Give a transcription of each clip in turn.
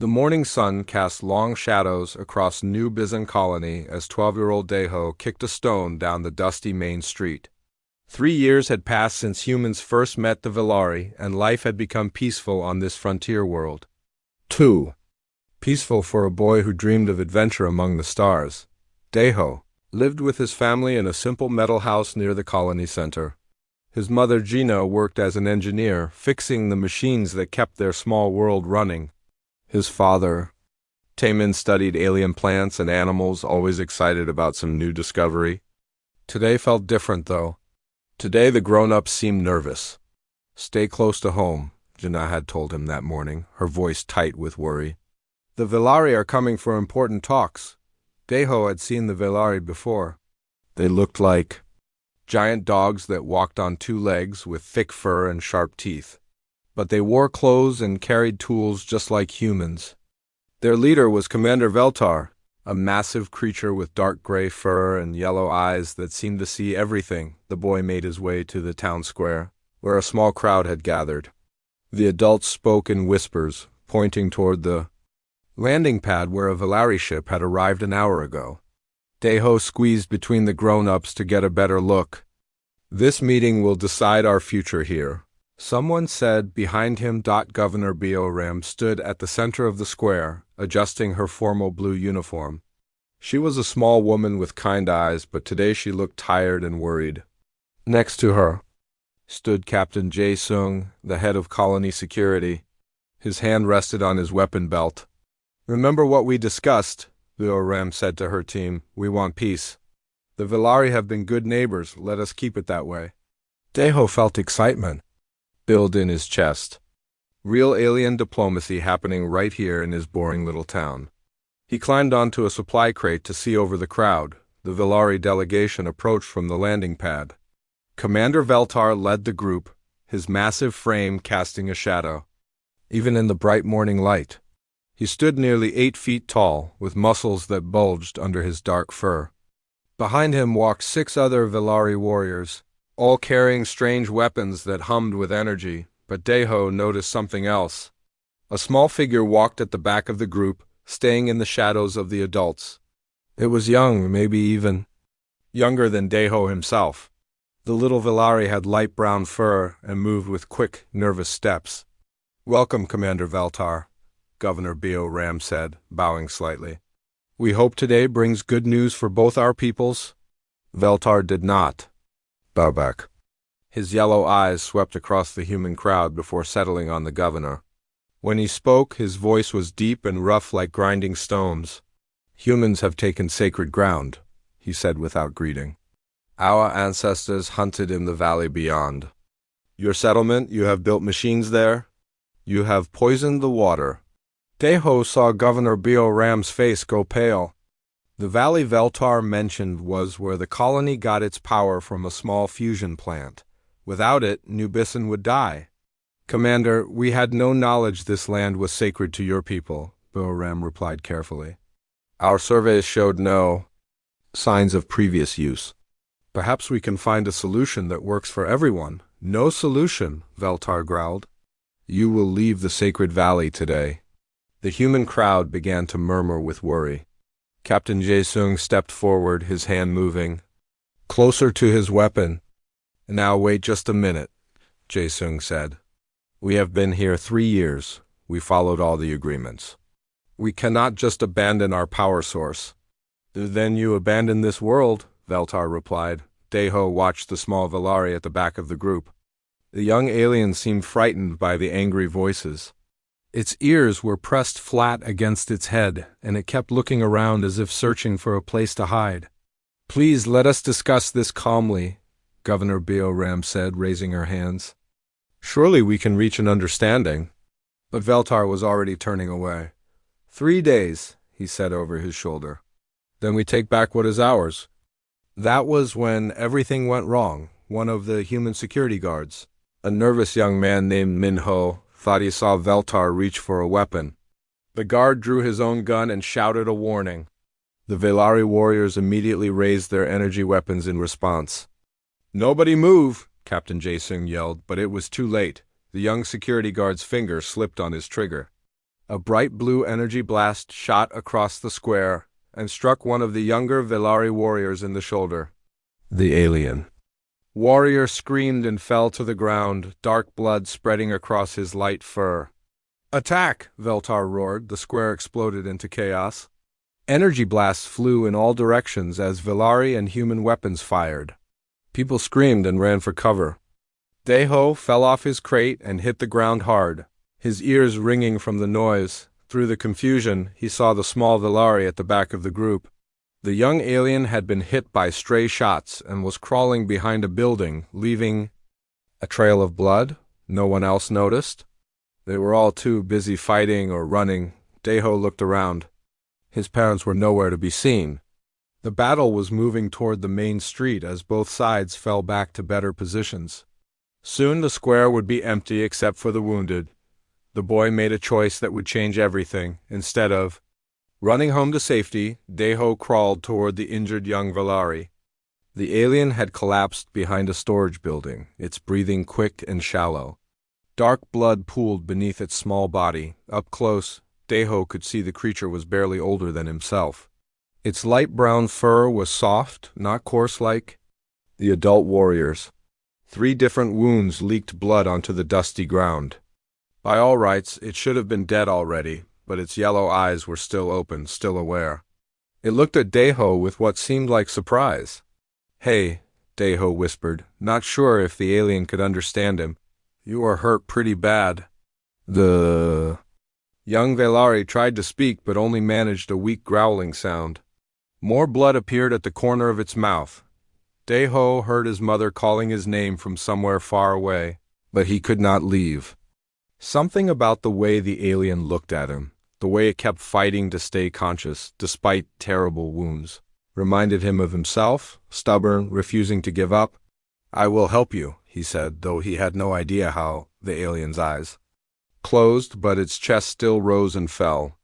The morning sun cast long shadows across New Bizen Colony as 12-year-old Deho kicked a stone down the dusty main street. 3 years had passed since humans first met the Villari, and life had become peaceful on this frontier world. 2. Peaceful for a boy who dreamed of adventure among the stars. Deho lived with his family in a simple metal house near the colony center. His mother Gina worked as an engineer, fixing the machines that kept their small world running. His father, Taemin, studied alien plants and animals, always excited about some new discovery. Today felt different, though. Today the grown-ups seemed nervous. "Stay close to home," Gina had told him that morning, her voice tight with worry. "The Villari are coming for important talks." Deho had seen the Villari before. They looked like giant dogs that walked on two legs with thick fur and sharp teeth. But they wore clothes and carried tools just like humans. Their leader was Commander Veltar, a massive creature with dark gray fur and yellow eyes that seemed to see everything. The boy made his way to the town square, where a small crowd had gathered. The adults spoke in whispers, pointing toward the landing pad where a Villari ship had arrived an hour ago. Deho squeezed between the grown-ups to get a better look. "This meeting will decide our future here," someone said behind him. Governor Bioram stood at the center of the square, adjusting her formal blue uniform. She was a small woman with kind eyes, but today she looked tired and worried. Next to her stood Captain Jae-sung, the head of colony security. His hand rested on his weapon belt. "Remember what we discussed," Bioram said to her team. "We want peace. The Villari have been good neighbors. Let us keep it that way." Deho felt excitement build in his chest. Real alien diplomacy happening right here in his boring little town. He climbed onto a supply crate to see over the crowd. The Villari delegation approached from the landing pad. Commander Veltar led the group, his massive frame casting a shadow, even in the bright morning light. He stood nearly 8 feet tall, with muscles that bulged under his dark fur. Behind him walked 6 other Villari warriors, all carrying strange weapons that hummed with energy. But Deho noticed something else. A small figure walked at the back of the group, staying in the shadows of the adults. It was young, maybe even younger than Deho himself. The little Villari had light brown fur and moved with quick, nervous steps. "Welcome, Commander Veltar," Governor Bioram said, bowing slightly. "We hope today brings good news for both our peoples." Veltar did not bow back. His yellow eyes swept across the human crowd before settling on the governor. When he spoke, his voice was deep and rough like grinding stones. "Humans have taken sacred ground," he said without greeting. "Our ancestors hunted in the valley beyond. Your settlement, you have built machines there. You have poisoned the water." Deho saw Governor Bioram's face go pale. The valley Veltar mentioned was where the colony got its power from a small fusion plant. Without it, New Bizen would die. "Commander, we had no knowledge this land was sacred to your people," Bioram replied carefully. "Our surveys showed no signs of previous use. Perhaps we can find a solution that works for everyone." "No solution," Veltar growled. "You will leave the sacred valley today." The human crowd began to murmur with worry. Captain Jae-sung stepped forward, his hand moving closer to his weapon. "Now wait just a minute," Jae-sung said. "We have been here 3 years. We followed all the agreements. We cannot just abandon our power source." "Then you abandon this world," Veltar replied. Deho watched the small Villari at the back of the group. The young alien seemed frightened by the angry voices. Its ears were pressed flat against its head, and it kept looking around as if searching for a place to hide. "Please let us discuss this calmly," Governor Bioram said, raising her hands. "Surely we can reach an understanding." But Veltar was already turning away. 3 days, he said over his shoulder. "Then we take back what is ours." That was when everything went wrong. One of the human security guards, a nervous young man named Min-ho, thought he saw Veltar reach for a weapon. The guard drew his own gun and shouted a warning. The Villari warriors immediately raised their energy weapons in response. "Nobody move!" Captain Jae-sung yelled, but it was too late. The young security guard's finger slipped on his trigger. A bright blue energy blast shot across the square and struck one of the younger Velari warriors in the shoulder. The alien. Warrior screamed and fell to the ground, dark blood spreading across his light fur. "Attack!" Veltar roared. The square exploded into chaos. Energy blasts flew in all directions as Velari and human weapons fired. People screamed and ran for cover. Deho fell off his crate and hit the ground hard, his ears ringing from the noise. Through the confusion, he saw the small Velari at the back of the group. The young alien had been hit by stray shots and was crawling behind a building, leaving a trail of blood. No one else noticed. They were all too busy fighting or running. Deho looked around. His parents were nowhere to be seen. The battle was moving toward the main street as both sides fell back to better positions. Soon the square would be empty except for the wounded. The boy made a choice that would change everything. Instead of running home to safety, Deho crawled toward the injured young Velari. The alien had collapsed behind a storage building, its breathing quick and shallow. Dark blood pooled beneath its small body. Up close, Deho could see the creature was barely older than himself. Its light brown fur was soft, not coarse like the adult warrior's. 3 different wounds leaked blood onto the dusty ground. By all rights, it should have been dead already, but its yellow eyes were still open, still aware. It looked at Deho with what seemed like surprise. "Hey," Deho whispered, not sure if the alien could understand him. "You are hurt pretty bad." The young Velari tried to speak but only managed a weak growling sound. More blood appeared at the corner of its mouth. Deho heard his mother calling his name from somewhere far away, but he could not leave. Something about the way the alien looked at him, the way it kept fighting to stay conscious, despite terrible wounds, reminded him of himself, stubborn, refusing to give up. "I will help you," he said, though he had no idea how. The alien's eyes closed, but its chest still rose and fell.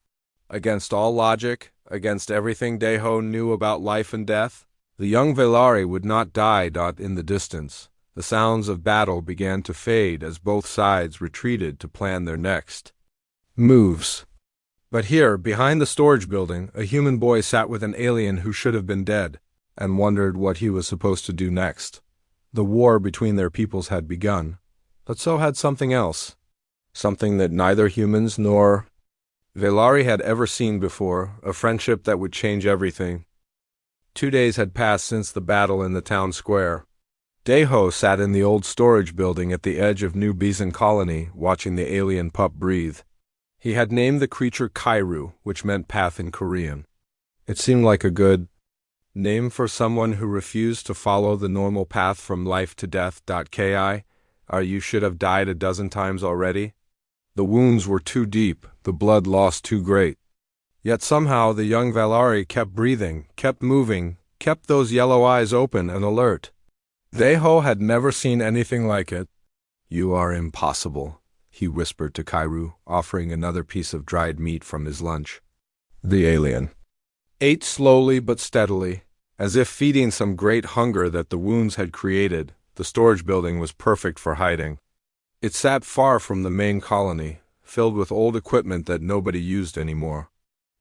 Against all logic, against everything Deho knew about life and death, the young Velari would not die. In the distance, the sounds of battle began to fade as both sides retreated to plan their next moves. But here, behind the storage building, a human boy sat with an alien who should have been dead, and wondered what he was supposed to do next. The war between their peoples had begun, but so had something else. Something that neither humans nor Velari had ever seen before, a friendship that would change everything. 2 days had passed since the battle in the town square. Deho sat in the old storage building at the edge of New Bison Colony, watching the alien pup breathe. He had named the creature Kairu, which meant path in Korean. It seemed like a good name for someone who refused to follow the normal path from life to death. Ki, you should have died a dozen times already. The wounds were too deep, the blood loss too great. Yet somehow the young Velari kept breathing, kept moving, kept those yellow eyes open and alert. Deho had never seen anything like it. "You are impossible," he whispered to Kairu, offering another piece of dried meat from his lunch. The alien ate slowly but steadily, as if feeding some great hunger that the wounds had created. The storage building was perfect for hiding. It sat far from the main colony, filled with old equipment that nobody used anymore.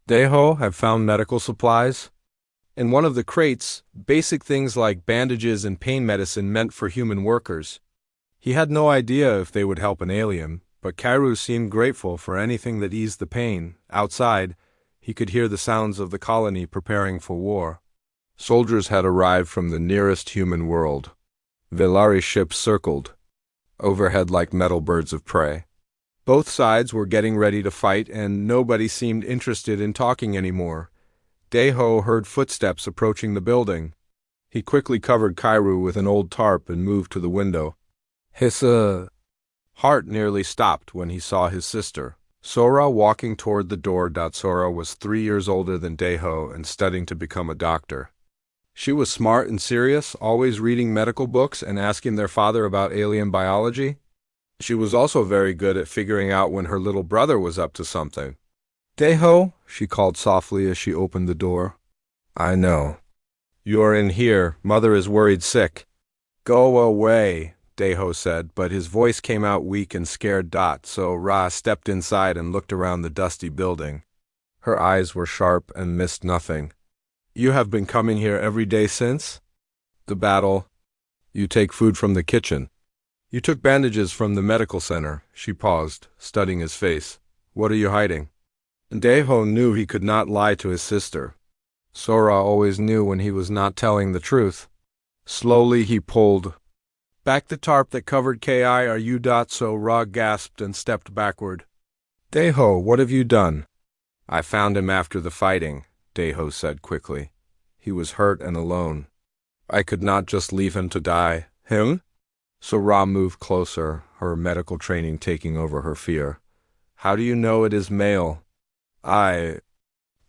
Deho had found medical supplies. In one of the crates, basic things like bandages and pain medicine meant for human workers. He had no idea if they would help an alien, but Kairu seemed grateful for anything that eased the pain. Outside, he could hear the sounds of the colony preparing for war. Soldiers had arrived from the nearest human world. Velari ships circled overhead like metal birds of prey. Both sides were getting ready to fight, and nobody seemed interested in talking anymore. Deho heard footsteps approaching the building. He quickly covered Kairu with an old tarp and moved to the window. His heart nearly stopped when he saw his sister, Sora, walking toward the door. Sora was 3 years older than Deho and studying to become a doctor. She was smart and serious, always reading medical books and asking their father about alien biology. She was also very good at figuring out when her little brother was up to something. "Deho," she called softly as she opened the door. "I know. You are in here. Mother is worried sick." "Go away," Deho said, but his voice came out weak and scared. So Ra stepped inside and looked around the dusty building. Her eyes were sharp and missed nothing. You have been coming here every day since? The battle. You take food from the kitchen. You took bandages from the medical center. She paused, studying his face. What are you hiding? Deho knew he could not lie to his sister. Sora always knew when he was not telling the truth. Slowly he pulled back the tarp that covered Kiru. So Ra gasped and stepped backward. Deho, what have you done? I found him after the fighting, Deho said quickly. He was hurt and alone. I could not just leave him to die. Him? So Ra moved closer, her medical training taking over her fear. How do you know it is male? I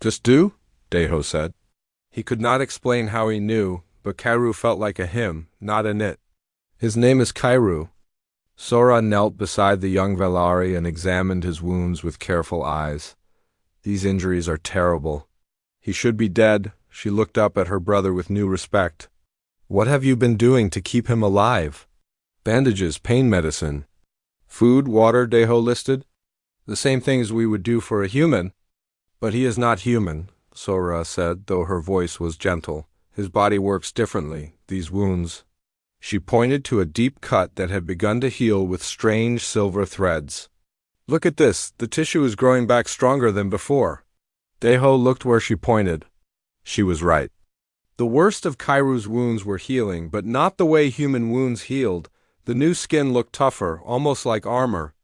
just do, Deho said. He could not explain how he knew, but Kiru felt like a him, not an it. His name is Kiru. Sora knelt beside the young Velari and examined his wounds with careful eyes. These injuries are terrible. He should be dead. She looked up at her brother with new respect. What have you been doing to keep him alive? Bandages, pain medicine. Food, water, Deho listed. The same things we would do for a human. But he is not human, Sora said, though her voice was gentle. His body works differently, these wounds. She pointed to a deep cut that had begun to heal with strange silver threads. Look at this, the tissue is growing back stronger than before. Deho looked where she pointed. She was right. The worst of Kiru's wounds were healing, but not the way human wounds healed. The new skin looked tougher, almost like armor.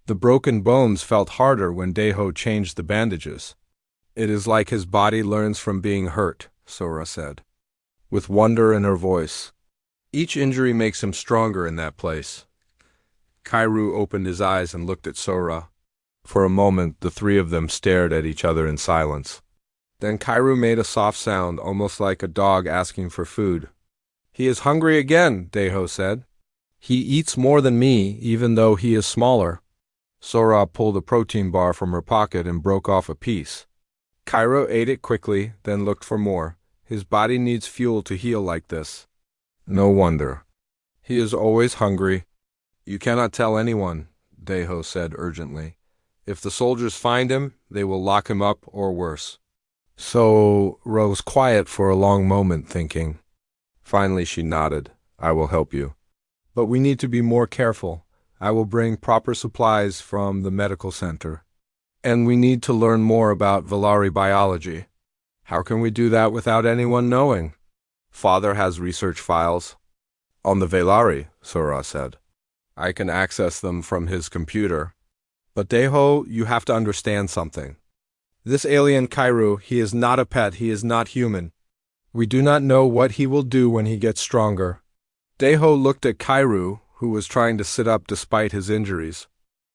The broken bones felt harder when Deho changed the bandages. It is like his body learns from being hurt, Sora said, with wonder in her voice. Each injury makes him stronger in that place. Kiru opened his eyes and looked at Sora. For a moment, the three of them stared at each other in silence. Then Kiru made a soft sound, almost like a dog asking for food. He is hungry again, Deho said. He eats more than me, even though he is smaller. Sora pulled a protein bar from her pocket and broke off a piece. Kiru ate it quickly, then looked for more. His body needs fuel to heal like this. No wonder. He is always hungry. You cannot tell anyone, Deho said urgently. If the soldiers find him, they will lock him up or worse. So Ra was quiet for a long moment, thinking. Finally she nodded. I will help you. But we need to be more careful. I will bring proper supplies from the medical center. And we need to learn more about Velari biology. How can we do that without anyone knowing? Father has research files. On the Velari, Sora said. I can access them from his computer. But Deho, you have to understand something. This alien Kiru, he is not a pet, he is not human. We do not know what he will do when he gets stronger. Deho looked at Kiru, who was trying to sit up despite his injuries.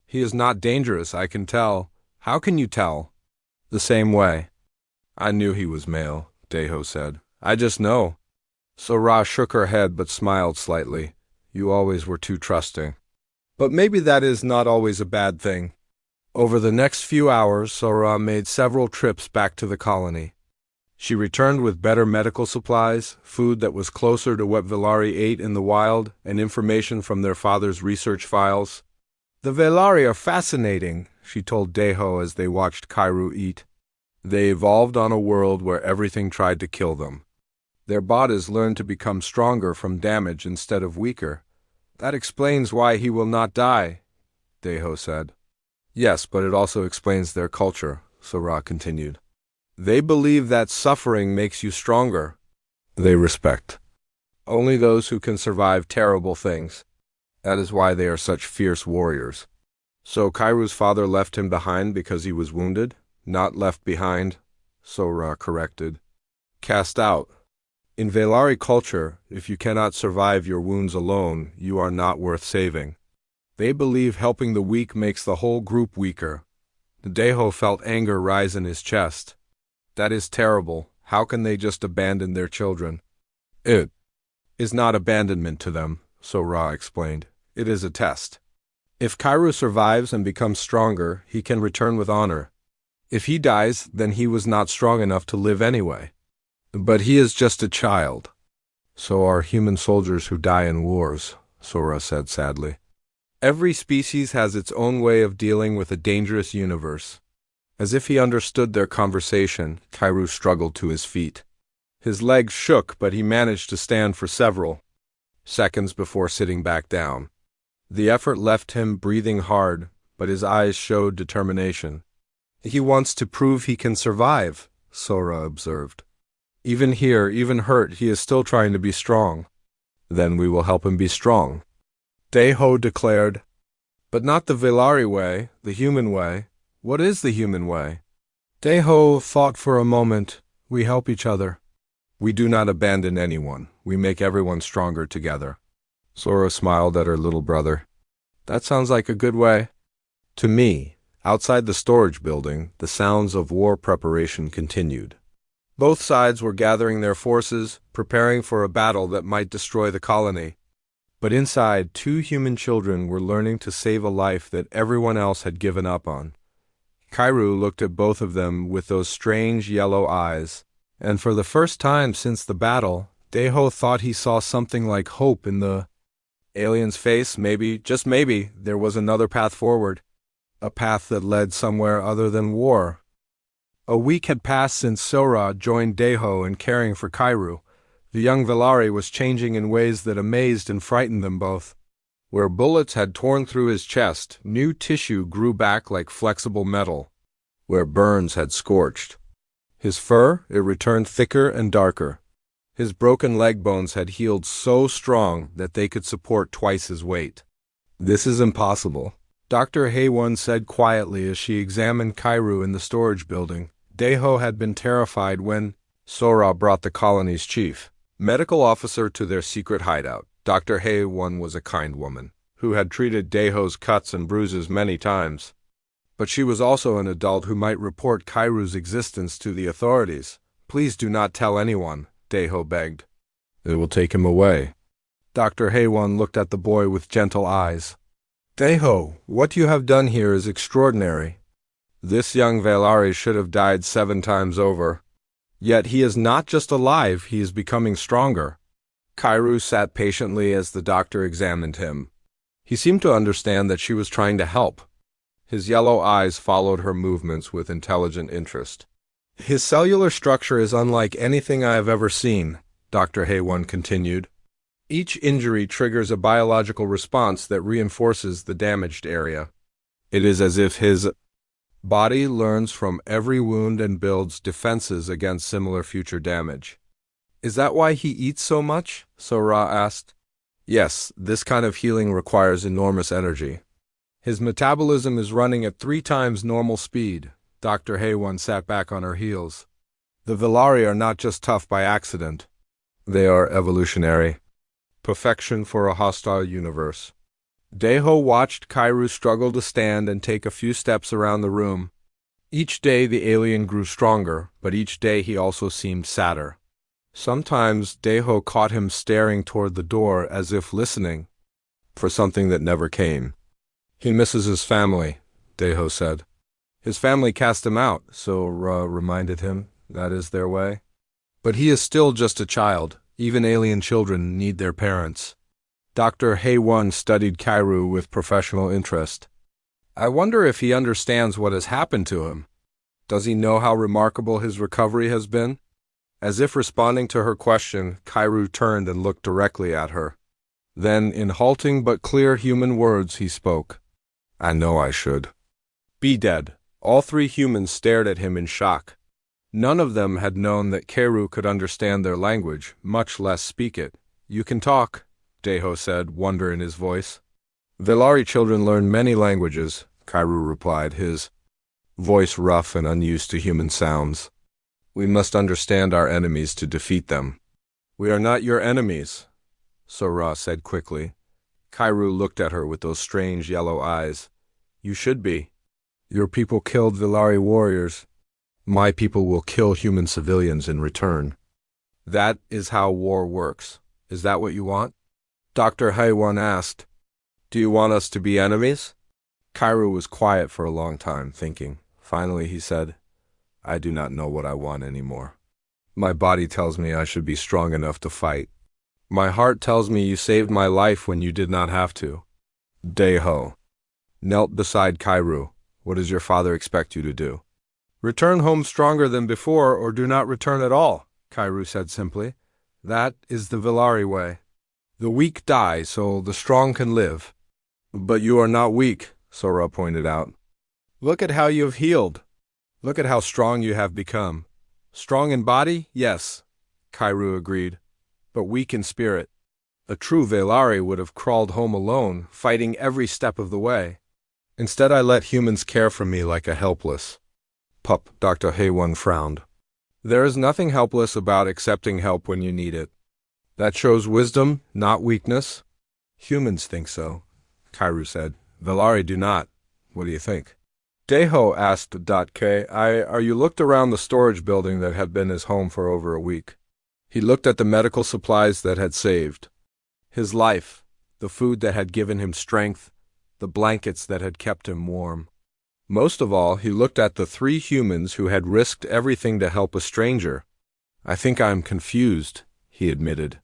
He is not dangerous, I can tell. How can you tell? The same way. I knew he was male, Deho said. I just know. So Ra shook her head but smiled slightly. You always were too trusting. But maybe that is not always a bad thing. Over the next few hours, Sora made several trips back to the colony. She returned with better medical supplies, food that was closer to what Velari ate in the wild, and information from their father's research files. The Velari are fascinating, she told Deho as they watched Kiru eat. They evolved on a world where everything tried to kill them. Their bodies learned to become stronger from damage instead of weaker. That explains why he will not die, Deho said. Yes, but it also explains their culture, Sora continued. They believe that suffering makes you stronger. They respect only those who can survive terrible things. That is why they are such fierce warriors. So Kiru's father left him behind because he was wounded? Not left behind, Sora corrected. Cast out. In Velari culture, if you cannot survive your wounds alone, you are not worth saving. They believe helping the weak makes the whole group weaker. Deho felt anger rise in his chest. That is terrible. How can they just abandon their children? It is not abandonment to them, so Ra explained. It is a test. If Kiru survives and becomes stronger, he can return with honor. If he dies, then he was not strong enough to live anyway. But he is just a child. So are human soldiers who die in wars, Sora said sadly. Every species has its own way of dealing with a dangerous universe. As if he understood their conversation, Kairu struggled to his feet. His legs shook, but he managed to stand for several seconds before sitting back down. The effort left him breathing hard, but his eyes showed determination. He wants to prove he can survive, Sora observed. Even here, even hurt, he is still trying to be strong. Then we will help him be strong, Daiho declared. But not the Velari way, the human way. What is the human way? Daiho thought for a moment. We help each other. We do not abandon anyone. We make everyone stronger together. Sora smiled at her little brother. That sounds like a good way. To me, outside the storage building, the sounds of war preparation continued. Both sides were gathering their forces, preparing for a battle that might destroy the colony. But inside, 2 human children were learning to save a life that everyone else had given up on. Kairu looked at both of them with those strange yellow eyes, and for the first time since the battle, Daiho thought he saw something like hope in the alien's face. Maybe, just maybe, there was another path forward. A path that led somewhere other than war. A week had passed since Sora joined Daiho in caring for Kairu. The young Velari was changing in ways that amazed and frightened them both. Where bullets had torn through his chest, new tissue grew back like flexible metal. Where burns had scorched his fur, it returned thicker and darker. His broken leg bones had healed so strong that they could support twice his weight. This is impossible, Dr. Haywon said quietly as she examined Kairu in the storage building. Daiho had been terrified when Sora brought the colony's chief medical officer to their secret hideout. Dr. Haywon was a kind woman, who had treated Daiho's cuts and bruises many times. But she was also an adult who might report Kairu's existence to the authorities. Please do not tell anyone, Daiho begged. It will take him away. Dr. Haywon looked at the boy with gentle eyes. Daiho, what you have done here is extraordinary. This young Velari should have died 7 times over. Yet he is not just alive, he is becoming stronger. Kairu sat patiently as the doctor examined him. He seemed to understand that she was trying to help. His yellow eyes followed her movements with intelligent interest. His cellular structure is unlike anything I have ever seen, Dr. Haywon continued. Each injury triggers a biological response that reinforces the damaged area. It is as if his body learns from every wound and builds defenses against similar future damage. Is that why he eats so much? Sora asked. Yes, this kind of healing requires enormous energy. His metabolism is running at 3 times normal speed. Dr. Haywon sat back on her heels. The Velari are not just tough by accident. They are evolutionary. Perfection for a hostile universe. Daiho watched Kairu struggle to stand and take a few steps around the room. Each day the alien grew stronger, but each day he also seemed sadder. Sometimes Daiho caught him staring toward the door as if listening for something that never came. He misses his family, Daiho said. His family cast him out, Sora reminded him. That is their way. But he is still just a child. Even alien children need their parents. Dr. Haywon studied Kairu with professional interest. I wonder if he understands what has happened to him. Does he know how remarkable his recovery has been? As if responding to her question, Kairu turned and looked directly at her. Then, in halting but clear human words, he spoke. I know I should be dead. All 3 humans stared at him in shock. None of them had known that Kairu could understand their language, much less speak it. You can talk, Daiho said, wonder in his voice. Velari children learn many languages, Kairu replied, his voice rough and unused to human sounds. We must understand our enemies to defeat them. We are not your enemies, Sora said quickly. Kairu looked at her with those strange yellow eyes. You should be. Your people killed Velari warriors. My people will kill human civilians in return. That is how war works. Is that what you want? Dr. Haywon asked. Do you want us to be enemies? Kairu was quiet for a long time, thinking. Finally he said, I do not know what I want anymore. My body tells me I should be strong enough to fight. My heart tells me you saved my life when you did not have to. Daeho knelt beside Kairu. What does your father expect you to do? Return home stronger than before, or do not return at all, Kairu said simply. That is the Villari way. The weak die so the strong can live. But you are not weak, Sora pointed out. Look at how you have healed. Look at how strong you have become. Strong in body, yes, Kairu agreed, but weak in spirit. A true Velari would have crawled home alone, fighting every step of the way. Instead, I let humans care for me like a helpless pup. Dr. Haywon frowned. There is nothing helpless about accepting help when you need it. That shows wisdom, not weakness. Humans think so, Kairu said. Velari do not. What do you think? Daeho asked Are you looked around the storage building that had been his home for over a week? He looked at the medical supplies that had saved his life, the food that had given him strength, the blankets that had kept him warm. Most of all, he looked at the 3 humans who had risked everything to help a stranger. I think I'm confused, he admitted.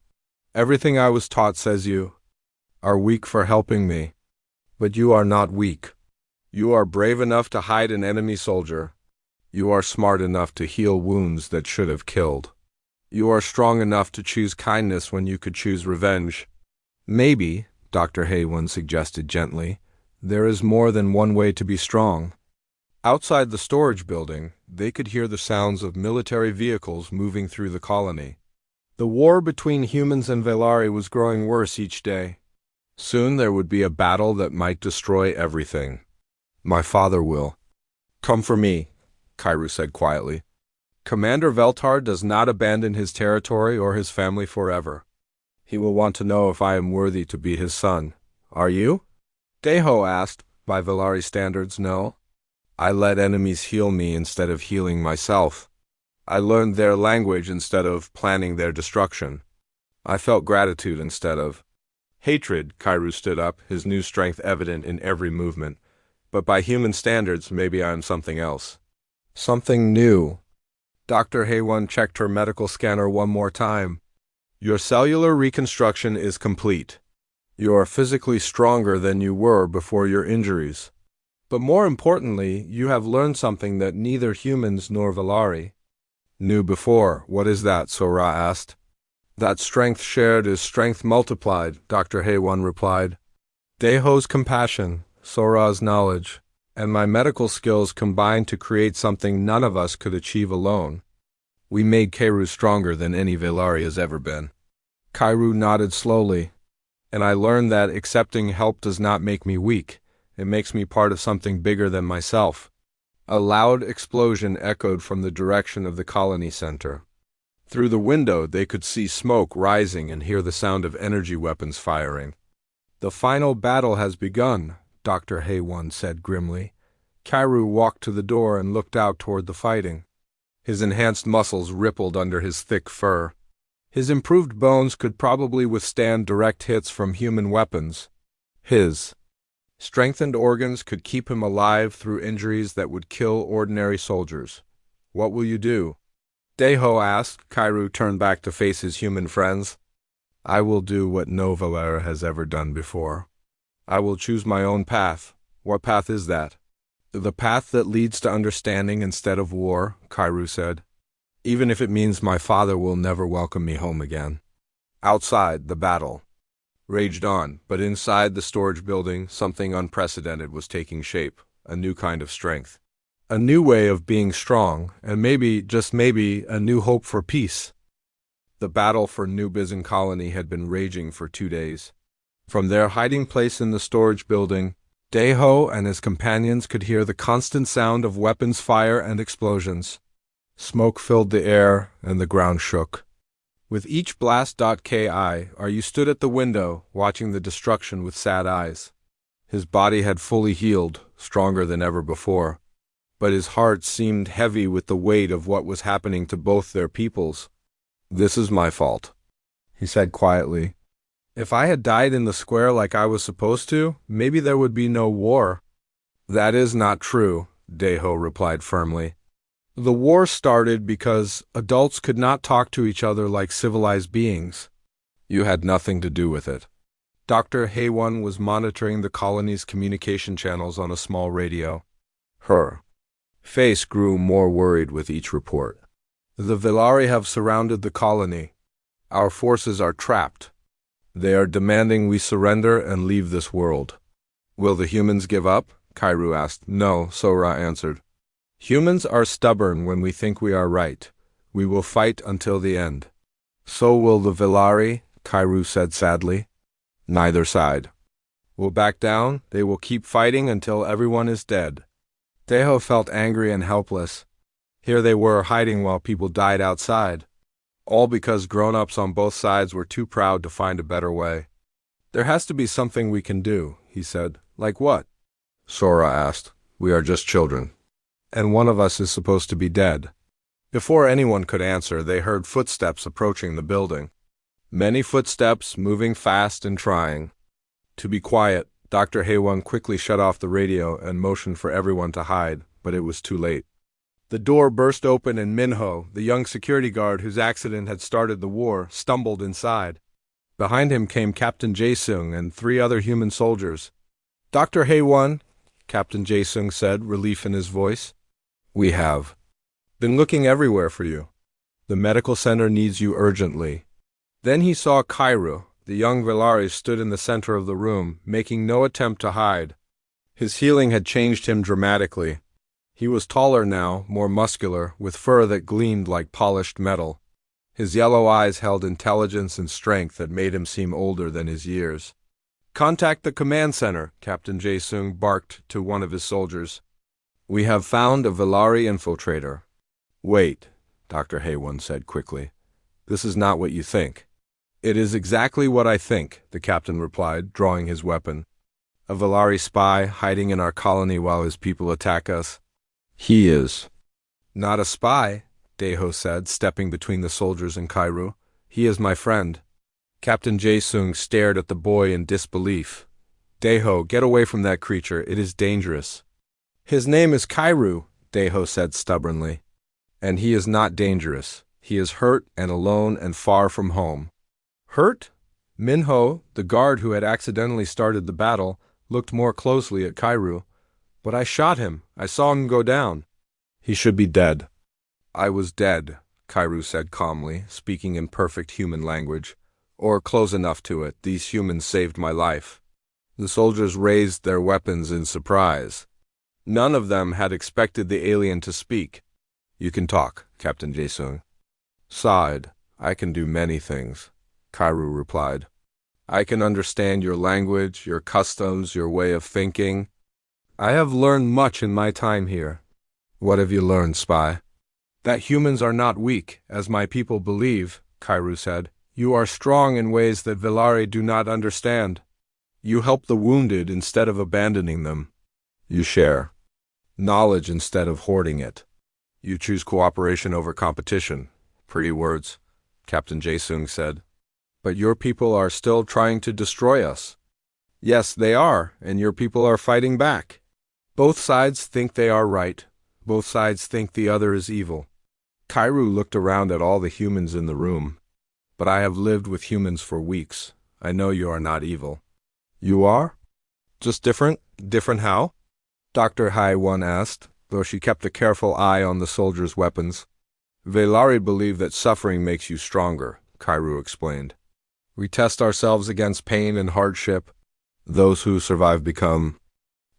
Everything I was taught says you are weak for helping me. But you are not weak. You are brave enough to hide an enemy soldier. You are smart enough to heal wounds that should have killed. You are strong enough to choose kindness when you could choose revenge. Maybe, Dr. Haywon suggested gently, there is more than one way to be strong. Outside the storage building, they could hear the sounds of military vehicles moving through the colony. The war between humans and Velari was growing worse each day. Soon there would be a battle that might destroy everything. My father will come for me, Kairu said quietly. Commander Veltar does not abandon his territory or his family forever. He will want to know if I am worthy to be his son. Are you? Daeho asked. By Velari standards, no. I let enemies heal me instead of healing myself. I learned their language instead of planning their destruction. I felt gratitude instead of hatred. Kairu stood up, his new strength evident in every movement. But by human standards, maybe I am something else. Something new. Dr. Haywon checked her medical scanner one more time. Your cellular reconstruction is complete. You are physically stronger than you were before your injuries. But more importantly, you have learned something that neither humans nor Velari knew before. What is that? Sora asked. That strength shared is strength multiplied, Dr. Haywon replied. Daeho's compassion, Sora's knowledge, and my medical skills combined to create something none of us could achieve alone. We made Kairu stronger than any Velari has ever been. Kairu nodded slowly, and I learned that accepting help does not make me weak. It makes me part of something bigger than myself. A loud explosion echoed from the direction of the colony center. Through the window, they could see smoke rising and hear the sound of energy weapons firing. The final battle has begun, Dr. Haywon said grimly. Kairu walked to the door and looked out toward the fighting. His enhanced muscles rippled under his thick fur. His improved bones could probably withstand direct hits from human weapons. His strengthened organs could keep him alive through injuries that would kill ordinary soldiers. What will you do? Daeho asked. Kairu turned back to face his human friends. I will do what no Velari has ever done before. I will choose my own path. What path is that? The path that leads to understanding instead of war, Kairu said. Even if it means my father will never welcome me home again. Outside, the battle raged on, but inside the storage building, something unprecedented was taking shape, a new kind of strength. A new way of being strong, and maybe, just maybe, a new hope for peace. The battle for New Bizen Colony had been raging for 2 days. From their hiding place in the storage building, Daeho and his companions could hear the constant sound of weapons fire and explosions. Smoke filled the air, and the ground shook. With each blast, Ki stood at the window, watching the destruction with sad eyes. His body had fully healed, stronger than ever before. But his heart seemed heavy with the weight of what was happening to both their peoples. This is my fault, he said quietly. If I had died in the square like I was supposed to, maybe there would be no war. That is not true, Daeho replied firmly. The war started because adults could not talk to each other like civilized beings. You had nothing to do with it. Dr. Haywan was monitoring the colony's communication channels on a small radio. Her face grew more worried with each report. The Villari have surrounded the colony. Our forces are trapped. They are demanding we surrender and leave this world. Will the humans give up? Kairu asked. No, Sora answered. Humans are stubborn when we think we are right. We will fight until the end. So will the Villari, Kairu said sadly. Neither side will back down. They will keep fighting until everyone is dead. Deho felt angry and helpless. Here they were hiding while people died outside. All because grown-ups on both sides were too proud to find a better way. There has to be something we can do, he said. Like what? Sora asked. We are just children. And one of us is supposed to be dead. Before anyone could answer, they heard footsteps approaching the building. Many footsteps, moving fast and trying. To be quiet, Dr. Haywan quickly shut off the radio and motioned for everyone to hide, but it was too late. The door burst open and Minho, the young security guard whose accident had started the war, stumbled inside. Behind him came Captain Jae-sung and 3 other human soldiers. Dr. Haywan, Captain Jae-sung said, relief in his voice. We have been looking everywhere for you. The medical center needs you urgently. Then he saw Kairu. The young Villari stood in the center of the room, making no attempt to hide. His healing had changed him dramatically. He was taller now, more muscular, with fur that gleamed like polished metal. His yellow eyes held intelligence and strength that made him seem older than his years. Contact the command center, Captain Jae-sung barked to one of his soldiers. We have found a Villari infiltrator. Wait, Dr. Haywan said quickly. This is not what you think. It is exactly what I think, the captain replied, drawing his weapon. A Villari spy hiding in our colony while his people attack us. He is not a spy, Deho said, stepping between the soldiers and Kairu. He is my friend. Captain Jae-sung stared at the boy in disbelief. Deho, get away from that creature. It is dangerous. His name is Kairu, Deho said stubbornly. And he is not dangerous. He is hurt and alone and far from home. Hurt? Minho, the guard who had accidentally started the battle, looked more closely at Kairu. But I shot him. I saw him go down. He should be dead. I was dead, Kairu said calmly, speaking in perfect human language. Or close enough to it. These humans saved my life. The soldiers raised their weapons in surprise. None of them had expected the alien to speak. You can talk, Captain Jae-sung sighed. I can do many things, Kairu replied. I can understand your language, your customs, your way of thinking. I have learned much in my time here. What have you learned, spy? That humans are not weak, as my people believe, Kairu said. You are strong in ways that Villari do not understand. You help the wounded instead of abandoning them. You share knowledge instead of hoarding it. You choose cooperation over competition. Pretty words, Captain Jae-sung said. But your people are still trying to destroy us. Yes, they are, and your people are fighting back. Both sides think they are right. Both sides think the other is evil. Kairu looked around at all the humans in the room. But I have lived with humans for weeks. I know you are not evil. You are? Just different? Different how? Dr. Haywan asked, though she kept a careful eye on the soldiers' weapons. Villari believe that suffering makes you stronger, Kairu explained. We test ourselves against pain and hardship. Those who survive become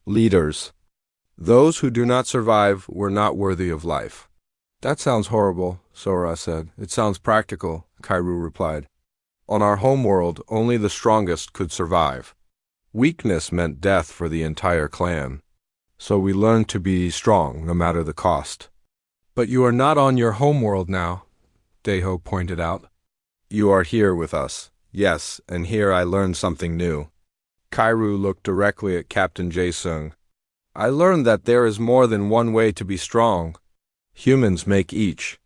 leaders. Those who do not survive were not worthy of life. That sounds horrible, Sora said. It sounds practical, Kairu replied. On our homeworld, only the strongest could survive. Weakness meant death for the entire clan. So we learned to be strong, no matter the cost. But you are not on your homeworld now, Deho pointed out. You are here with us. Yes, and here I learned something new. Kairu looked directly at Captain Jae-sung. I learned that there is more than one way to be strong. Humans make each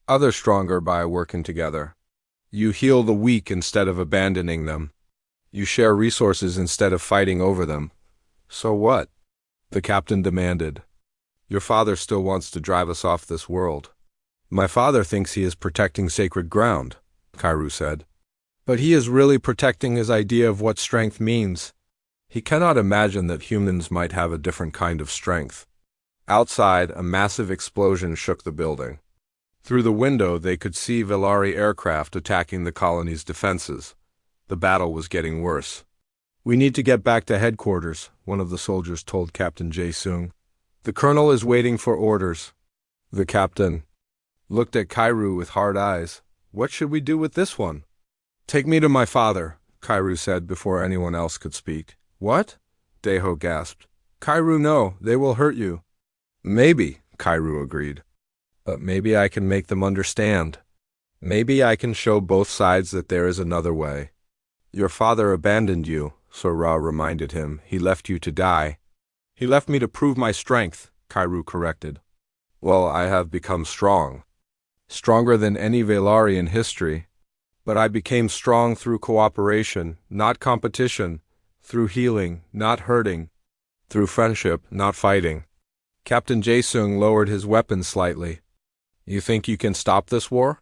other stronger by working together. You heal the weak instead of abandoning them. You share resources instead of fighting over them. So what? The captain demanded. Your father still wants to drive us off this world. My father thinks he is protecting sacred ground, Kairu said. But he is really protecting his idea of what strength means. He cannot imagine that humans might have a different kind of strength. Outside, a massive explosion shook the building. Through the window, they could see Velari aircraft attacking the colony's defenses. The battle was getting worse. "We need to get back to headquarters," one of the soldiers told Captain Jae-sung. "The colonel is waiting for orders." The captain looked at Kairu with hard eyes. "What should we do with this one?" "Take me to my father," Kairu said before anyone else could speak. "What?" Daeho gasped. "Kairu, no, they will hurt you." "Maybe," Kairu agreed. "But maybe I can make them understand. Maybe I can show both sides that there is another way." "Your father abandoned you," Sora reminded him. "He left you to die." "He left me to prove my strength," Kairu corrected. "Well, I have become strong. Stronger than any Velari in history. But I became strong through cooperation, not competition, through healing, not hurting, through friendship, not fighting." Captain Jae-sung lowered his weapon slightly. "You think you can stop this war?"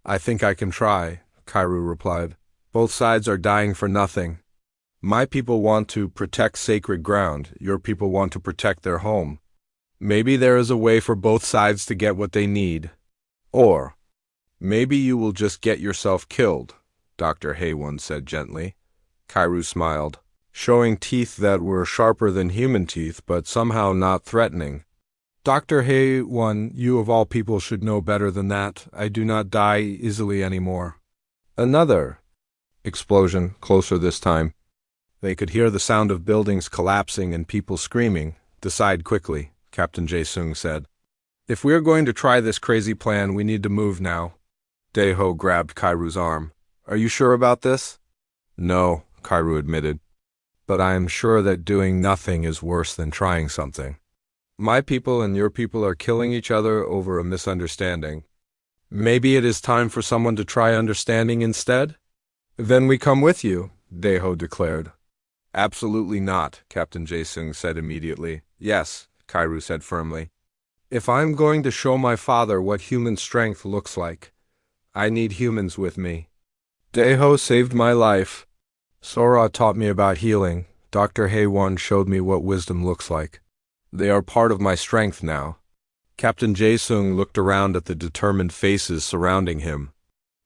"I think I can try," Kairu replied. "Both sides are dying for nothing. My people want to protect sacred ground. Your people want to protect their home. Maybe there is a way for both sides to get what they need. Or maybe you will just get yourself killed," Dr. Haewon said gently. Kairu smiled, showing teeth that were sharper than human teeth but somehow not threatening. "Dr. Haewon, you of all people should know better than that. I do not die easily anymore." Another explosion, closer this time. They could hear the sound of buildings collapsing and people screaming. "Decide quickly," Captain Jae-sung said. "If we are going to try this crazy plan, we need to move now." Daeho grabbed Kairu's arm. "Are you sure about this?" "No," Kairu admitted. "But I am sure that doing nothing is worse than trying something. My people and your people are killing each other over a misunderstanding. Maybe it is time for someone to try understanding instead?" "Then we come with you," Daeho declared. "Absolutely not," Captain Jae-sung said immediately. "Yes," Kairu said firmly. "If I'm going to show my father what human strength looks like, I need humans with me. Daeho saved my life. Sora taught me about healing. Dr. Haewon showed me what wisdom looks like. They are part of my strength now." Captain Jae-sung looked around at the determined faces surrounding him.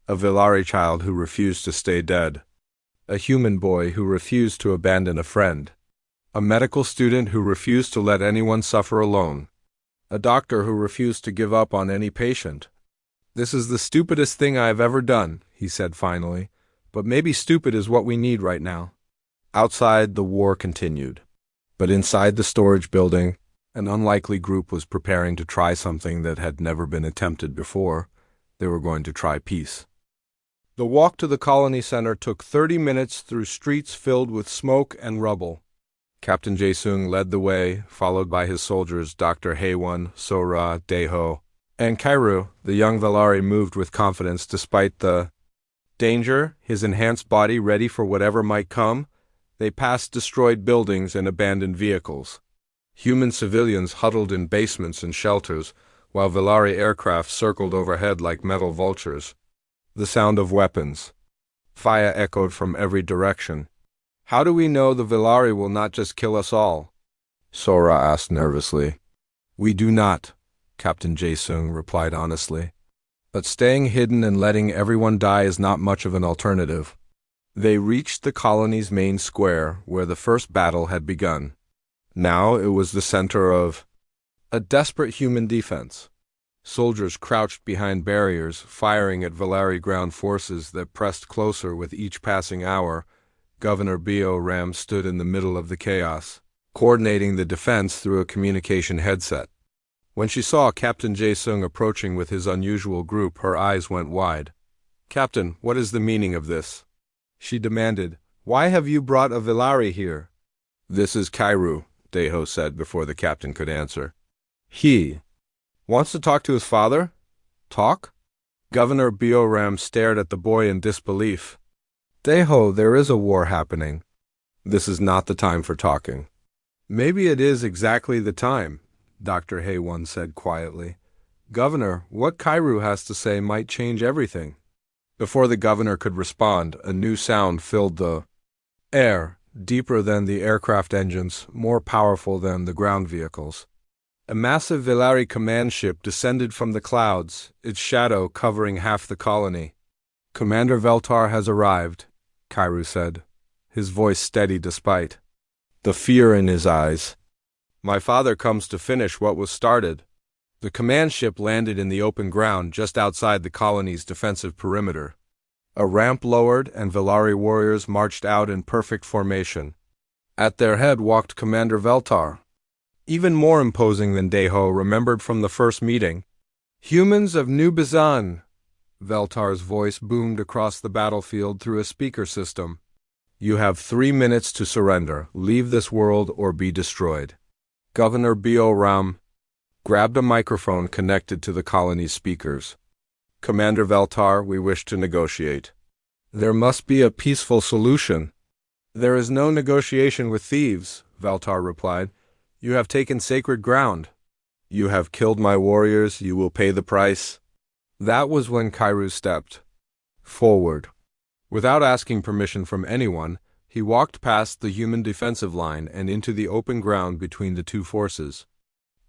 A Velari child who refused to stay dead. A human boy who refused to abandon a friend. A medical student who refused to let anyone suffer alone. A doctor who refused to give up on any patient. "This is the stupidest thing I have ever done," he said finally, "but maybe stupid is what we need right now." Outside, the war continued. But inside the storage building, an unlikely group was preparing to try something that had never been attempted before. They were going to try peace. The walk to the colony center took 30 minutes through streets filled with smoke and rubble. Captain Jae-sung led the way, followed by his soldiers Dr. Haewon, Sora, Daeho, and Kairu. The young Velari moved with confidence despite the danger, his enhanced body ready for whatever might come. They passed destroyed buildings and abandoned vehicles. Human civilians huddled in basements and shelters, while Velari aircraft circled overhead like metal vultures. The sound of weapons. Fire echoed from every direction. "How do we know the Velari will not just kill us all?" Sora asked nervously. "We do not," Captain Jae-sung replied honestly. "But staying hidden and letting everyone die is not much of an alternative." They reached the colony's main square, where the first battle had begun. Now it was the center of a desperate human defense. Soldiers crouched behind barriers, firing at Velari ground forces that pressed closer with each passing hour. Governor Bio Ram stood in the middle of the chaos, coordinating the defense through a communication headset. When she saw Captain Jae-sung approaching with his unusual group, her eyes went wide. "Captain, what is the meaning of this?" she demanded. "Why have you brought a Velari here?" "This is Kairu," Daeho said before the captain could answer. "He wants to talk to his father?" "Talk?" Governor Bioram stared at the boy in disbelief. "Daeho, there is a war happening. This is not the time for talking." "Maybe it is exactly the time," Dr. Haewon said quietly. "Governor, what Kairu has to say might change everything." Before the governor could respond, a new sound filled the air, deeper than the aircraft engines, more powerful than the ground vehicles. A massive Velari command ship descended from the clouds, its shadow covering half the colony. "Commander Veltar has arrived," Kairu said, his voice steady despite the fear in his eyes. "My father comes to finish what was started." The command ship landed in the open ground just outside the colony's defensive perimeter. A ramp lowered and Velari warriors marched out in perfect formation. At their head walked Commander Veltar, even more imposing than Deho remembered from the first meeting. "Humans of New Bizan," Veltar's voice boomed across the battlefield through a speaker system. "You have 3 minutes to surrender, leave this world, or be destroyed." Governor Bio Ram grabbed a microphone connected to the colony's speakers. "Commander Veltar, we wish to negotiate." "There must be a peaceful solution." "There is no negotiation with thieves," Veltar replied. "You have taken sacred ground. You have killed my warriors, you will pay the price." That was when Kairu stepped forward. Without asking permission from anyone, he walked past the human defensive line and into the open ground between the two forces.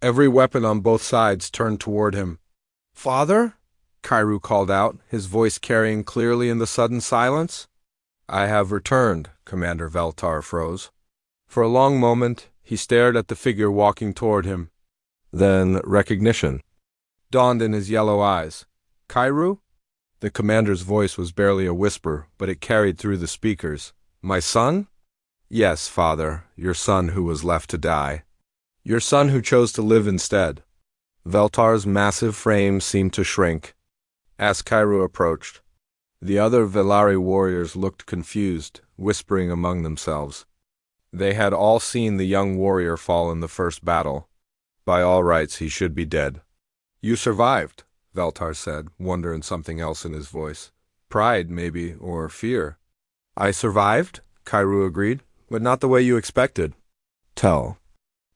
Every weapon on both sides turned toward him. "Father?" Kairu called out, his voice carrying clearly in the sudden silence. "I have returned," Commander Veltar froze. For a long moment, he stared at the figure walking toward him. Then recognition dawned in his yellow eyes. "Kairu?" The commander's voice was barely a whisper, but it carried through the speakers. "My son?" "Yes, father, your son who was left to die. Your son who chose to live instead." Veltar's massive frame seemed to shrink as Kairu approached. The other Velari warriors looked confused, whispering among themselves. They had all seen the young warrior fall in the first battle. By all rights, he should be dead. "You survived," Veltar said, wonder and something else in his voice. Pride, maybe, or fear. "I survived," Kairu agreed, "but not the way you expected." "Tell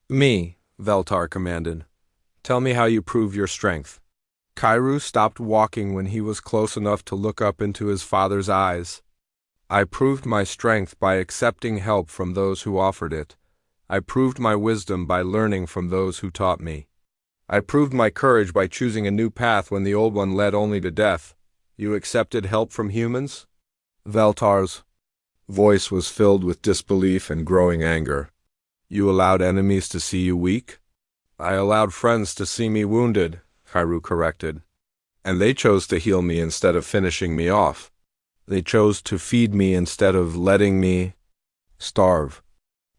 me," Veltar commanded. "Tell me how you prove your strength." Kairu stopped walking when he was close enough to look up into his father's eyes. "I proved my strength by accepting help from those who offered it. I proved my wisdom by learning from those who taught me. I proved my courage by choosing a new path when the old one led only to death. You accepted help from humans?" Veltar's voice was filled with disbelief and growing anger. "You allowed enemies to see you weak?" "I allowed friends to see me wounded," Kairu corrected. "And they chose to heal me instead of finishing me off. They chose to feed me instead of letting me starve.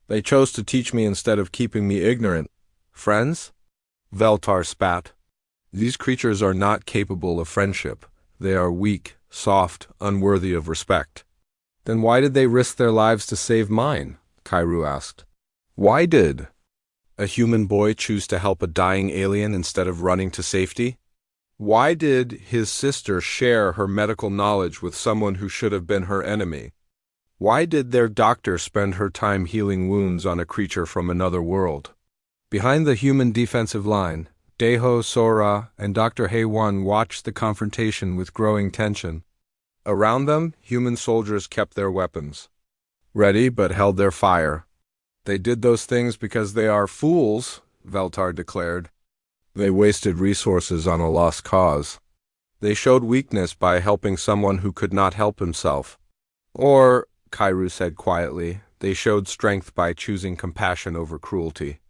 They chose to teach me instead of keeping me ignorant. Friends?" Veltar spat. "These creatures are not capable of friendship. They are weak, soft, unworthy of respect." "Then why did they risk their lives to save mine?" Kairu asked. "Why did a human boy choose to help a dying alien instead of running to safety? Why did his sister share her medical knowledge with someone who should have been her enemy? Why did their doctor spend her time healing wounds on a creature from another world?" Behind the human defensive line, Deho, Sora, and Dr. Hae-Won watched the confrontation with growing tension. Around them, human soldiers kept their weapons ready but held their fire. "They did those things because they are fools," Veltar declared. "They wasted resources on a lost cause. They showed weakness by helping someone who could not help himself. Or," Kairu said quietly, "they showed strength by choosing compassion over cruelty.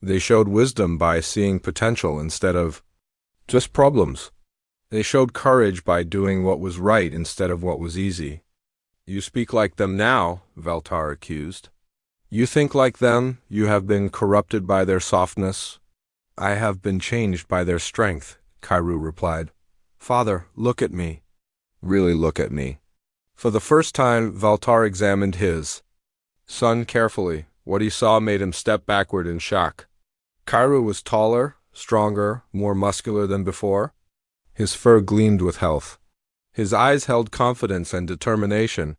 They showed wisdom by seeing potential instead of just problems. They showed courage by doing what was right instead of what was easy." "You speak like them now," Veltar accused. "You think like them, you have been corrupted by their softness." "I have been changed by their strength," Kairu replied. "Father, look at me. Really look at me." For the first time, Veltar examined his son carefully. What he saw made him step backward in shock. Kairu was taller, stronger, more muscular than before. His fur gleamed with health. His eyes held confidence and determination.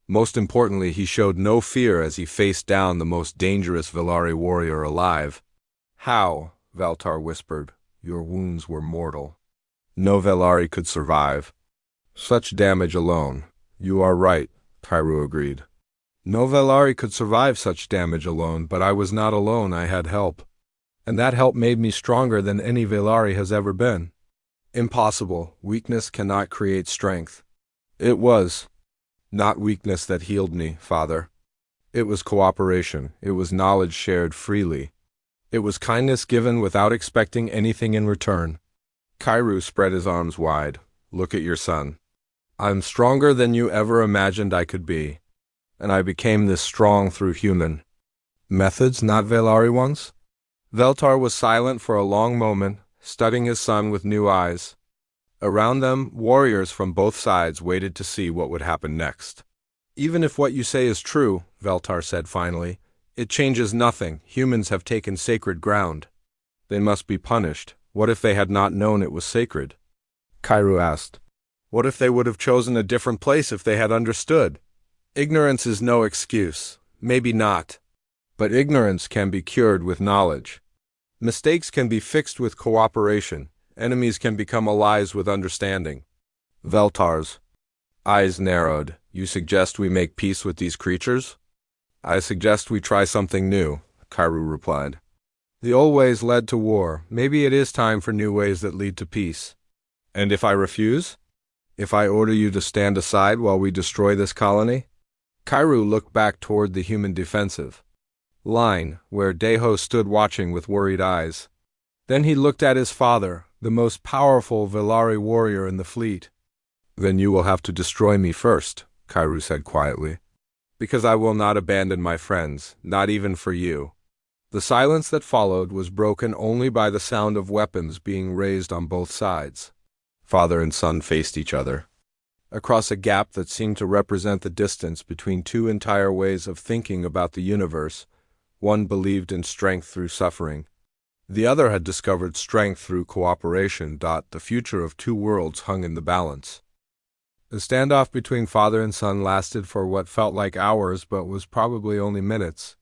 Most importantly, he showed no fear as he faced down the most dangerous Velari warrior alive. "How?" Veltar whispered. "Your wounds were mortal. No Velari could survive." Such damage alone. You are right, Kairu agreed. No Velari could survive such damage alone, but I was not alone, I had help. And that help made me stronger than any Velari has ever been. Impossible. Weakness cannot create strength. It was not weakness that healed me, Father. It was cooperation. It was knowledge shared freely. It was kindness given without expecting anything in return. Kairu spread his arms wide. Look at your son. I'm stronger than you ever imagined I could be. And I became this strong through human methods, not Velari ones? Veltar was silent for a long moment, studying his son with new eyes. Around them, warriors from both sides waited to see what would happen next. Even if what you say is true, Veltar said finally, it changes nothing. Humans have taken sacred ground. They must be punished. What if they had not known it was sacred? Kairu asked. What if they would have chosen a different place if they had understood? Ignorance is no excuse. Maybe not. But ignorance can be cured with knowledge. Mistakes can be fixed with cooperation. Enemies can become allies with understanding. Veltar's eyes narrowed. You suggest we make peace with these creatures? I suggest we try something new, Kairu replied. The old ways led to war. Maybe it is time for new ways that lead to peace. And if I refuse? If I order you to stand aside while we destroy this colony? Kairu looked back toward the human defensive line, where Deho stood watching with worried eyes. Then he looked at his father, the most powerful Velari warrior in the fleet. Then you will have to destroy me first, Kairu said quietly. Because I will not abandon my friends, not even for you. The silence that followed was broken only by the sound of weapons being raised on both sides. Father and son faced each other. Across a gap that seemed to represent the distance between two entire ways of thinking about the universe, one believed in strength through suffering. The other had discovered strength through cooperation. The future of two worlds hung in the balance. The standoff between father and son lasted for what felt like hours but was probably only minutes.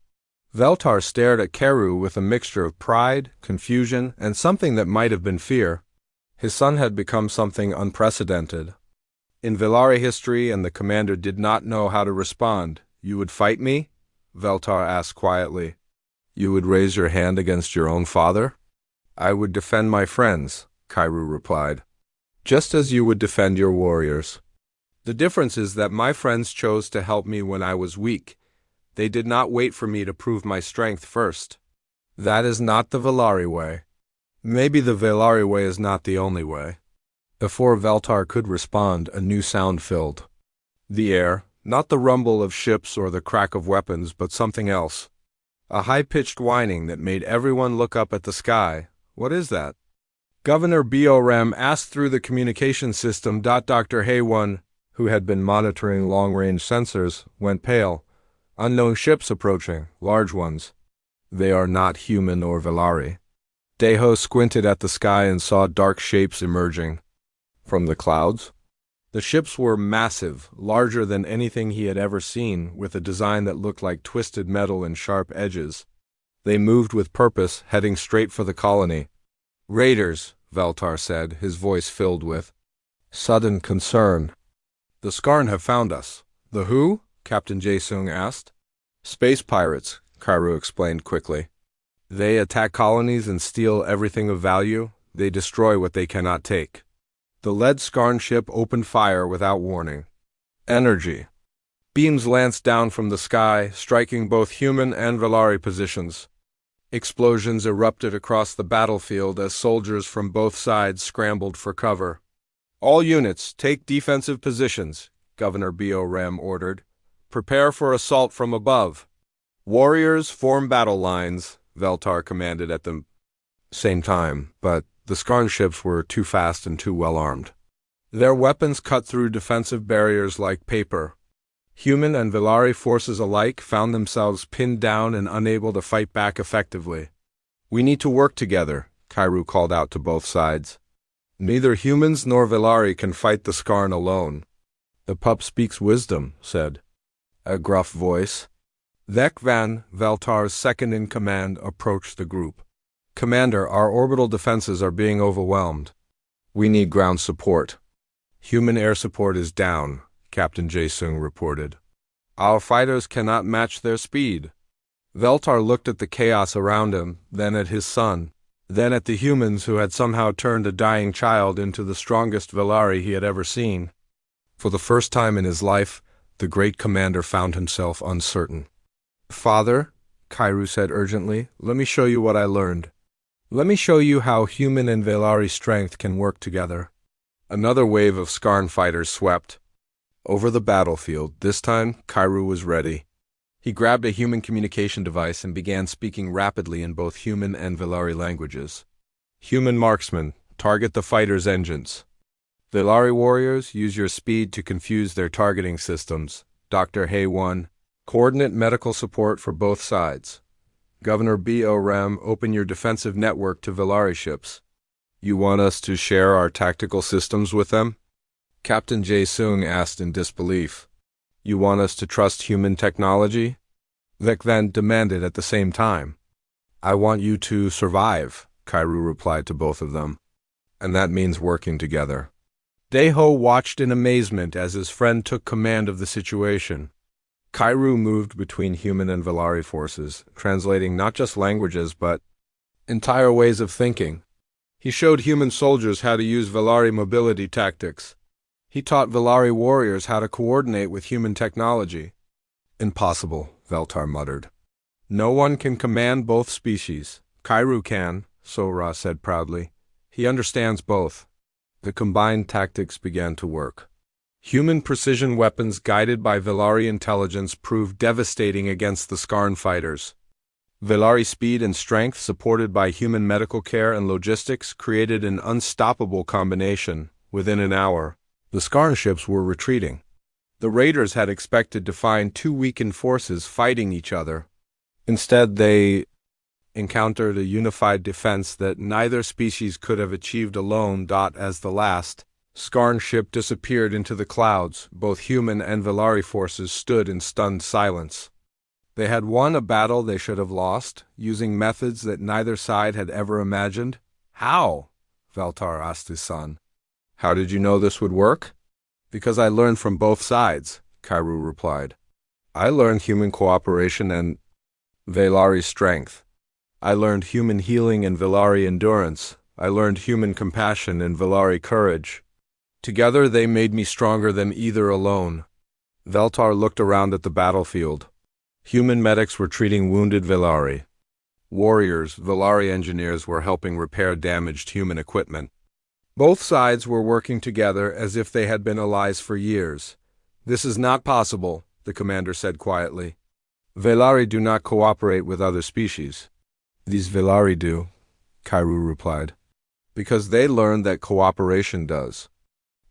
Veltar stared at Kairu with a mixture of pride, confusion, and something that might have been fear. His son had become something unprecedented in Velari history, and the commander did not know how to respond. You would fight me? Veltar asked quietly. You would raise your hand against your own father? I would defend my friends, Kairu replied. Just as you would defend your warriors. The difference is that my friends chose to help me when I was weak. They did not wait for me to prove my strength first. That is not the Velari way. Maybe the Velari way is not the only way. Before Veltar could respond, a new sound filled the air, not the rumble of ships or the crack of weapons, but something else. A high-pitched whining that made everyone look up at the sky. What is that? Governor Borem asked through the communication system. Dr. Haywan, who had been monitoring long-range sensors, went pale. Unknown ships approaching, large ones. They are not human or Velari. Deho squinted at the sky and saw dark shapes emerging from the clouds. The ships were massive, larger than anything he had ever seen, with a design that looked like twisted metal and sharp edges. They moved with purpose, heading straight for the colony. Raiders, Veltar said, his voice filled with sudden concern. The Skarn have found us. The who? Captain Jae-sung asked. Space pirates, Kairu explained quickly. They attack colonies and steal everything of value. They destroy what they cannot take. The lead Skarn ship opened fire without warning. Energy. Beams lanced down from the sky, striking both human and Velari positions. Explosions erupted across the battlefield as soldiers from both sides scrambled for cover. All units, take defensive positions, Governor Borem ordered. Prepare for assault from above. Warriors, form battle lines, Veltar commanded at the same time, but the Skarn ships were too fast and too well armed. Their weapons cut through defensive barriers like paper. Human and Velari forces alike found themselves pinned down and unable to fight back effectively. We need to work together, Kairu called out to both sides. Neither humans nor Velari can fight the Skarn alone. The pup speaks wisdom, said a gruff voice. Vek Van, Veltar's second-in-command, approached the group. Commander, our orbital defenses are being overwhelmed. We need ground support. Human air support is down, Captain Jae-sung reported. Our fighters cannot match their speed. Veltar looked at the chaos around him, then at his son, then at the humans who had somehow turned a dying child into the strongest Velari he had ever seen. For the first time in his life, the great commander found himself uncertain. "Father," Kairu said urgently, "let me show you what I learned. Let me show you how human and Velari strength can work together." Another wave of Skarn fighters swept over the battlefield. This time, Kairu was ready. He grabbed a human communication device and began speaking rapidly in both human and Velari languages. "Human marksmen, target the fighters' engines. Velari warriors, use your speed to confuse their targeting systems. Dr. Hay-1, coordinate medical support for both sides. Governor B.O.Rem, open your defensive network to Velari ships. You want us to share our tactical systems with them?" Captain Jae-sung asked in disbelief. "You want us to trust human technology?" Vec then demanded at the same time. "I want you to survive," Kairu replied to both of them. "And that means working together." Daeho watched in amazement as his friend took command of the situation. Kairu moved between human and Velari forces, translating not just languages but entire ways of thinking. He showed human soldiers how to use Velari mobility tactics. He taught Velari warriors how to coordinate with human technology. "Impossible," Veltar muttered. "No one can command both species. Kairu can," Sora said proudly. "He understands both." The combined tactics began to work. Human precision weapons guided by Velari intelligence proved devastating against the Skarn fighters. Velari speed and strength, supported by human medical care and logistics, created an unstoppable combination. Within an hour, the Skarn ships were retreating. The raiders had expected to find two weakened forces fighting each other. Instead, they encountered a unified defense that neither species could have achieved alone. As the last Skarn ship disappeared into the clouds, both human and Velari forces stood in stunned silence. They had won a battle they should have lost, using methods that neither side had ever imagined. "How?" Veltar asked his son. "How did you know this would work?" "Because I learned from both sides," Kairu replied. "I learned human cooperation and Velari strength. I learned human healing and Velari endurance. I learned human compassion and Velari courage. Together they made me stronger than either alone." Veltar looked around at the battlefield. Human medics were treating wounded Velari. Warriors, Velari engineers, were helping repair damaged human equipment. Both sides were working together as if they had been allies for years. "This is not possible," the commander said quietly. "Velari do not cooperate with other species." "These Velari do," Kairu replied. "Because they learned that cooperation does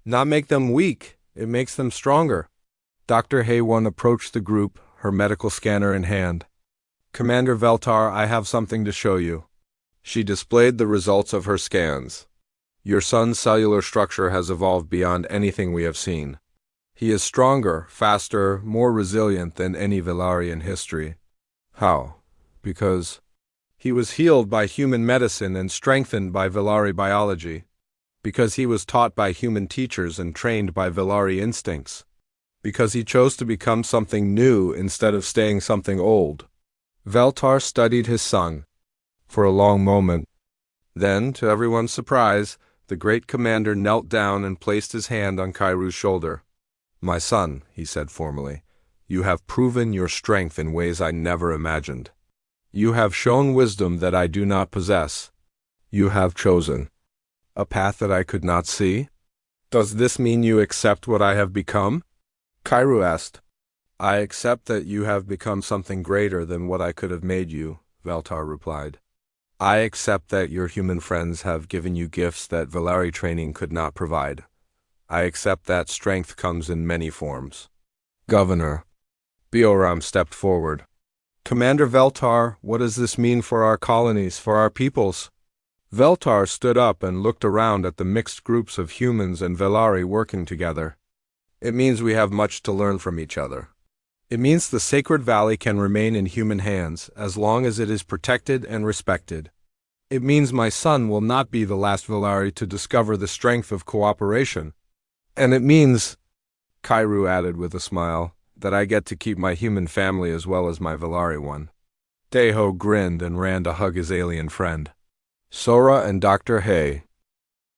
not make them weak, it makes them stronger." Dr. Hay-1 approached the group, her medical scanner in hand. "Commander Veltar, I have something to show you." She displayed the results of her scans. "Your son's cellular structure has evolved beyond anything we have seen. He is stronger, faster, more resilient than any Velari in history." "How?" "Because he was healed by human medicine and strengthened by Velari biology. Because he was taught by human teachers and trained by Velari instincts. Because he chose to become something new instead of staying something old." Veltar studied his son for a long moment. Then, to everyone's surprise, the great commander knelt down and placed his hand on Kairu's shoulder. "My son," he said formally, "you have proven your strength in ways I never imagined. You have shown wisdom that I do not possess. You have chosen a path that I could not see. Does this mean you accept what I have become?" Kairu asked. "I accept that you have become something greater than what I could have made you," Veltar replied. "I accept that your human friends have given you gifts that Velari training could not provide. I accept that strength comes in many forms." "Governor." Bioram stepped forward. "Commander Veltar, what does this mean for our colonies, for our peoples?" Veltar stood up and looked around at the mixed groups of humans and Velari working together. "It means we have much to learn from each other. It means the Sacred Valley can remain in human hands as long as it is protected and respected. It means my son will not be the last Velari to discover the strength of cooperation. And it means, Kairu added with a smile, that I get to keep my human family as well as my Velari one. Deho grinned and ran to hug his alien friend. Sora and Dr. Hay,